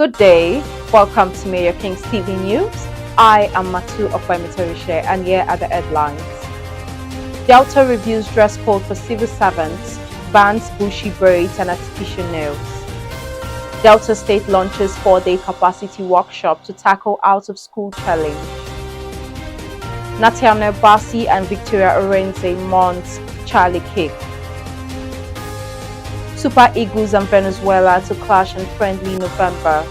Good day. Welcome to Mayor King's TV News. I am Matu Okwemitariche, and here are the headlines. Delta reviews dress code for civil servants, bans bushy braids and artificial nails. Delta State launches 4-day capacity workshop to tackle out-of-school challenge. Nathaniel Bassey and Victoria Orenze mourns Charlie Kirk. Super Eagles and Venezuela to clash in friendly November.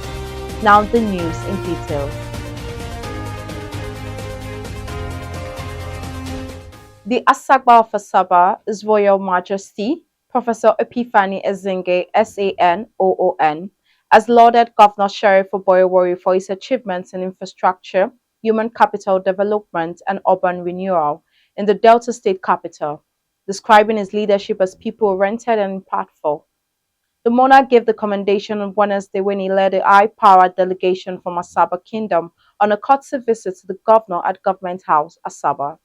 Now the news in detail. The Asagba of Asaba is Royal Majesty, Professor Epiphany Azinge, SANOON, has lauded Governor Sheriff Oborevwori for his achievements in infrastructure, human capital development, and urban renewal in the Delta State capital, describing his leadership as people-oriented and impactful. The monarch gave the commendation on Wednesday when he led a high-powered delegation from Asaba Kingdom on a courtesy visit to the governor at Government House, Asaba.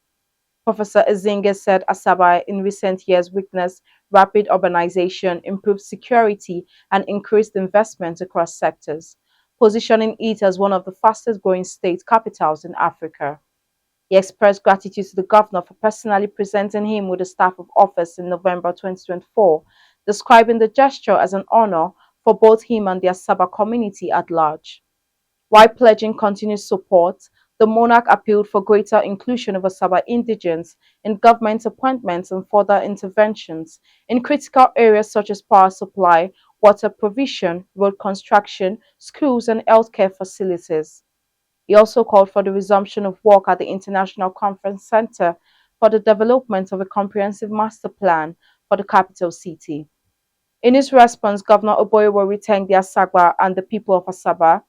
Professor Azinge said Asaba in recent years witnessed rapid urbanization, improved security, and increased investment across sectors, positioning it as one of the fastest-growing state capitals in Africa. He expressed gratitude to the governor for personally presenting him with the staff of office in November 2024, describing the gesture as an honor for both him and the Asaba community at large. While pledging continued support, the monarch appealed for greater inclusion of Asaba indigents in government appointments and further interventions in critical areas such as power supply, water provision, road construction, schools, and healthcare facilities. He also called for the resumption of work at the International Conference Center for the development of a comprehensive master plan for the capital city. In his response, Governor Oborevwori thanked the Asagba and the people of Asaba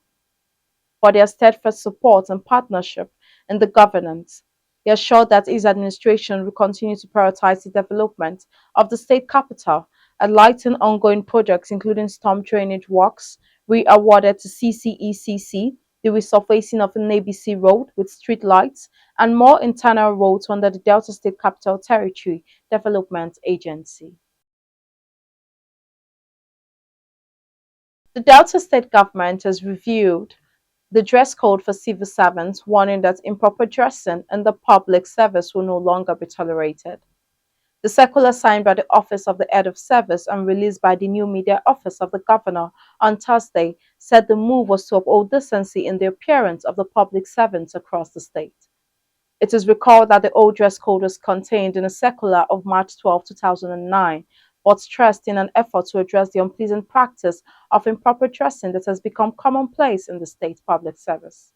for their steadfast support and partnership in the governance. He assured that his administration will continue to prioritize the development of the state capital and lighten ongoing projects including storm drainage works, re-awarded to CCECC, the resurfacing of an ABC road with street lights, and more internal roads under the Delta State Capital Territory Development Agency. The Delta State government has reviewed the dress code for civil servants, warning that improper dressing in the public service will no longer be tolerated. The circular signed by the Office of the Head of Service and released by the new media office of the governor on Thursday said the move was to uphold decency in the appearance of the public servants across the state. It is recalled that the old dress code was contained in a circular of March 12, 2009, but stressed in an effort to address the unpleasant practice of improper dressing that has become commonplace in the state public service.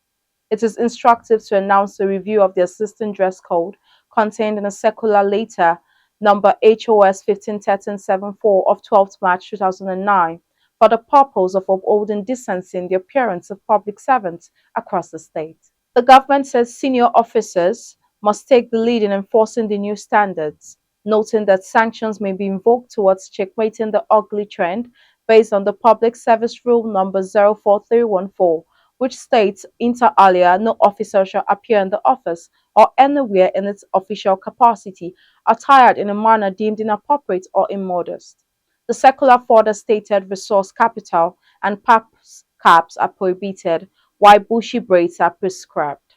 It is instructive to announce the review of the existing dress code contained in a circular later, number HOS 151374 of 12th March 2009, for the purpose of upholding decency in the appearance of public servants across the state. The government says senior officers must take the lead in enforcing the new standards, noting that sanctions may be invoked towards checkmating the ugly trend based on the Public Service Rule number 04314, which states inter alia no officer shall appear in the office or anywhere in its official capacity attired in a manner deemed inappropriate or immodest. The circular further stated resource capital and caps are prohibited, while bushy braids are prescribed.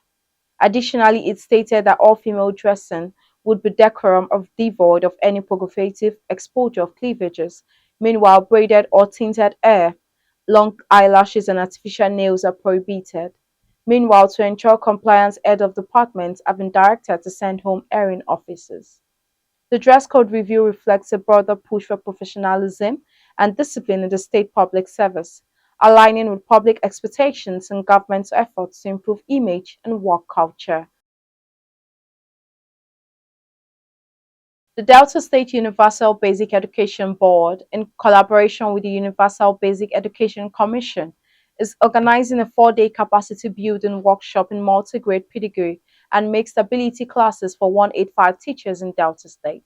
Additionally, it stated that all female dressing would be decorum of devoid of any provocative exposure of cleavages. Meanwhile, braided or tinted hair, long eyelashes, and artificial nails are prohibited. Meanwhile, to ensure compliance, head of departments have been directed to send home airing officers. The dress code review reflects a broader push for professionalism and discipline in the state public service, aligning with public expectations and government's efforts to improve image and work culture. The Delta State Universal Basic Education Board, in collaboration with the Universal Basic Education Commission, is organizing a 4-day capacity building workshop in multi-grade pedagogy and mixed ability classes for 185 teachers in Delta State.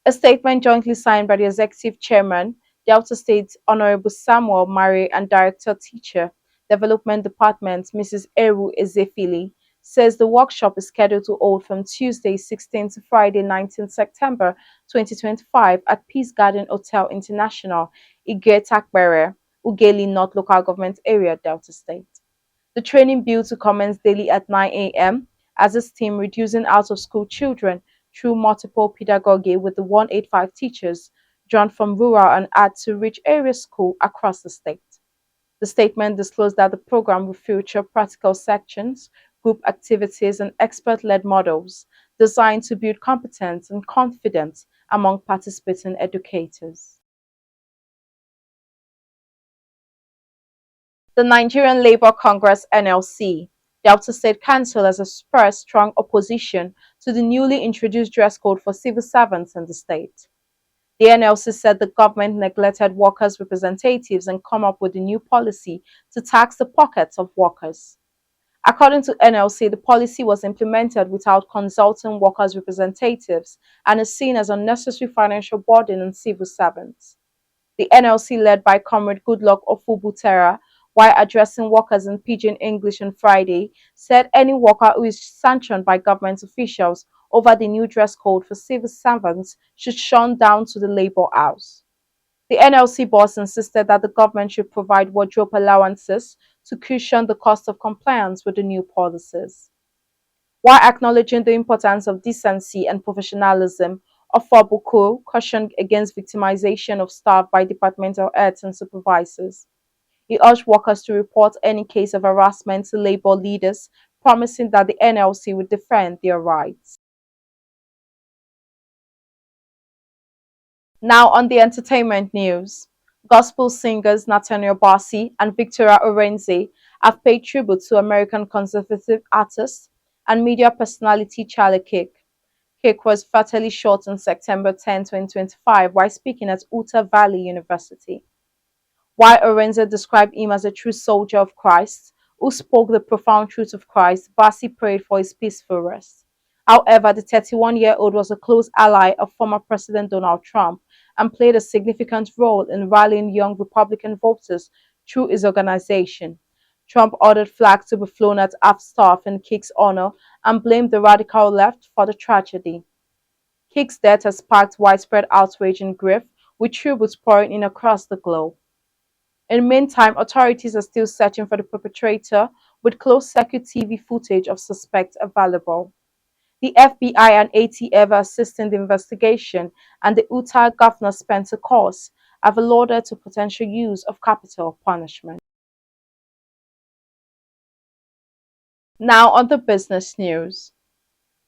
A statement jointly signed by the Executive Chairman, Delta State Honorable Samuel Mari, and Director Teacher Development Department, Mrs. Eru Ezefili, says the workshop is scheduled to hold from Tuesday 16 to Friday 19 September 2025 at Peace Garden Hotel International, Ige Takbere, Ugeli North Local Government Area, Delta State. The training bill to commence daily at 9 a.m. as a team reducing out-of-school children through multiple pedagogy with the 185 teachers drawn from rural and add to rich area school across the state. The statement disclosed that the program will feature practical sections, group activities, and expert-led models designed to build competence and confidence among participating educators. The Nigerian Labour Congress (NLC), Delta State Council has expressed strong opposition to the newly introduced dress code for civil servants in the state. The NLC said the government neglected workers' representatives and come up with a new policy to tax the pockets of workers. According to NLC, the policy was implemented without consulting workers' representatives and is seen as unnecessary financial burden on civil servants. The NLC, led by Comrade Goodluck Ofubutera, while addressing workers in Pidgin English on Friday, said any worker who is sanctioned by government officials over the new dress code for civil servants should shun down to the Labour House. The NLC boss insisted that the government should provide wardrobe allowances to cushion the cost of compliance with the new policies. While acknowledging the importance of decency and professionalism, Ofobuku cautioned against victimization of staff by departmental heads and supervisors. He urged workers to report any case of harassment to labor leaders, promising that the NLC would defend their rights. Now on the entertainment news. Gospel singers Nathaniel Bassey and Victoria Orenze have paid tribute to American conservative artist and media personality Charlie Kirk. Kirk was fatally shot on September 10, 2025 while speaking at Utah Valley University. While Orenze described him as a true soldier of Christ, who spoke the profound truth of Christ, Bassey prayed for his peaceful rest. However, the 31-year-old was a close ally of former President Donald Trump and played a significant role in rallying young Republican voters through his organization. Trump ordered flags to be flown at half-staff in Kirk's honor and blamed the radical left for the tragedy. Kirk's death has sparked widespread outrage and grief, with tributes pouring in across the globe. In the meantime, authorities are still searching for the perpetrator, with closed-circuit TV footage of suspects available. The FBI and ATF are assisting the investigation, and the Utah Governor Spencer Coase have alluded to potential use of capital punishment. Now on the business news.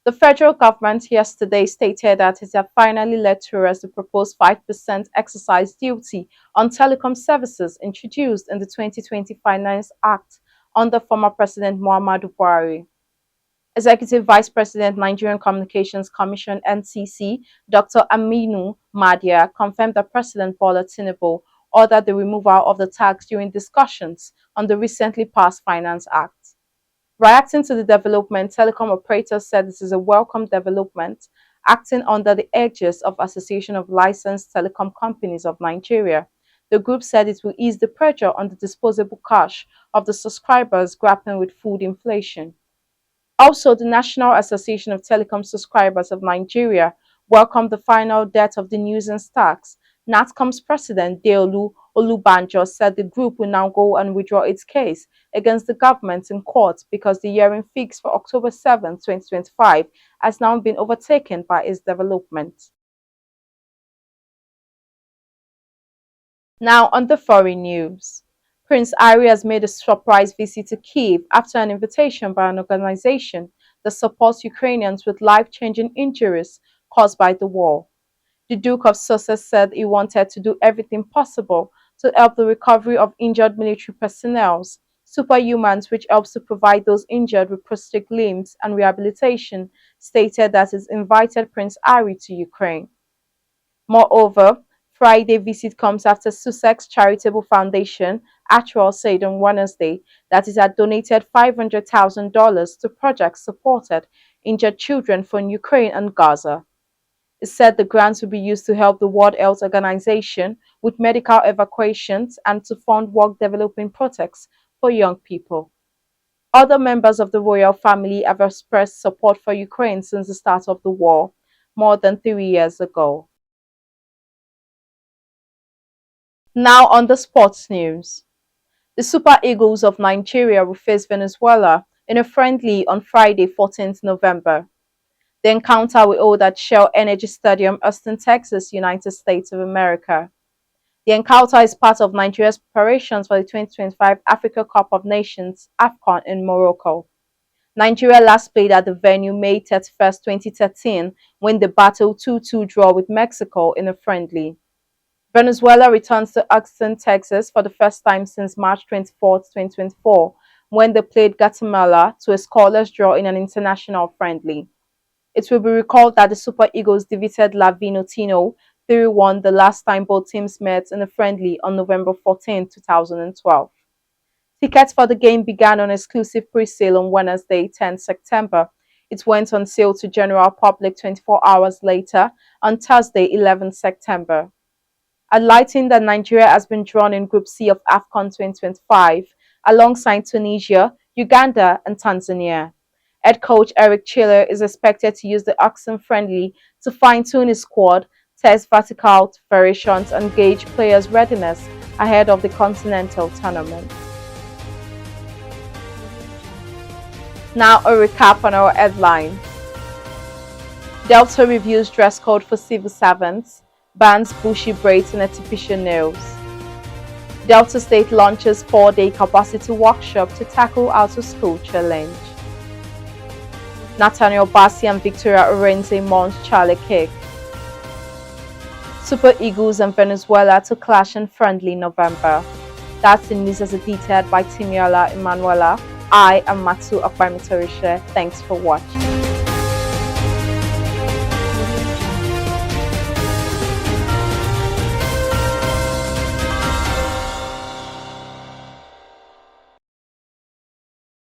The federal government yesterday stated that it had finally led to arrest the proposed 5% excise duty on telecom services introduced in the 2020 Finance Act under former President Muhammadu Buhari. Executive Vice President, Nigerian Communications Commission (NCC), Dr. Aminu Madia, confirmed that President Bola Tinubu ordered the removal of the tax during discussions on the recently passed Finance Act. Reacting to the development, telecom operators said this is a welcome development, acting under the aegis of Association of Licensed Telecom Companies of Nigeria. The group said it will ease the pressure on the disposable cash of the subscribers grappling with food inflation. Also, the National Association of Telecom Subscribers of Nigeria welcomed the final death of the nuisance tax. NATCOM's president, Deolu Olubanjo, said the group will now go and withdraw its case against the government in court because the hearing fixed for October 7, 2025 has now been overtaken by its development. Now on the foreign news. Prince Harry has made a surprise visit to Kyiv after an invitation by an organization that supports Ukrainians with life-changing injuries caused by the war. The Duke of Sussex said he wanted to do everything possible to help the recovery of injured military personnel, Superhumans, which helps to provide those injured with prosthetic limbs and rehabilitation, stated that it invited Prince Harry to Ukraine. Moreover, Friday visit comes after Sussex Charitable Foundation, Actual, said on Wednesday that it had donated $500,000 to projects supported injured children from Ukraine and Gaza. It said the grants will be used to help the World Health Organization with medical evacuations and to fund work developing products for young people. Other members of the royal family have expressed support for Ukraine since the start of the war, more than 3 years ago. Now on the sports news. The Super Eagles of Nigeria will face Venezuela in a friendly on Friday, 14th November. The encounter will hold at Shell Energy Stadium, Austin, Texas, United States of America. The encounter is part of Nigeria's preparations for the 2025 Africa Cup of Nations AFCON in Morocco. Nigeria last played at the venue May 31st, 2013, when they battled 2-2 draw with Mexico in a friendly. Venezuela returns to Austin, Texas for the first time since March 24, 2024, when they played Guatemala to a scoreless draw in an international friendly. It will be recalled that the Super Eagles defeated La Vinotinto 3-1 the last time both teams met in a friendly on November 14, 2012. Tickets for the game began on exclusive pre-sale on Wednesday, 10 September. It went on sale to general public 24 hours later on Thursday, 11 September. Highlighting that Nigeria has been drawn in Group C of AFCON 2025 alongside Tunisia, Uganda, and Tanzania. Head coach Eric Chiller is expected to use the AFCON friendly to fine-tune his squad, test vertical variations, and gauge players' readiness ahead of the continental tournament. Now a recap on our headline. Delta reviews dress code for civil servants, bans bushy braids and artificial nails. Delta State launches 4-day capacity workshop to tackle out-of-school challenge. Nathaniel Bassey and Victoria Orenze mourns Charlie Kirk. Super Eagles and Venezuela to clash in friendly November. That's the news as detailed by Timiola Emanuela. I am Matsu Akbamitorishe. Thanks for watching.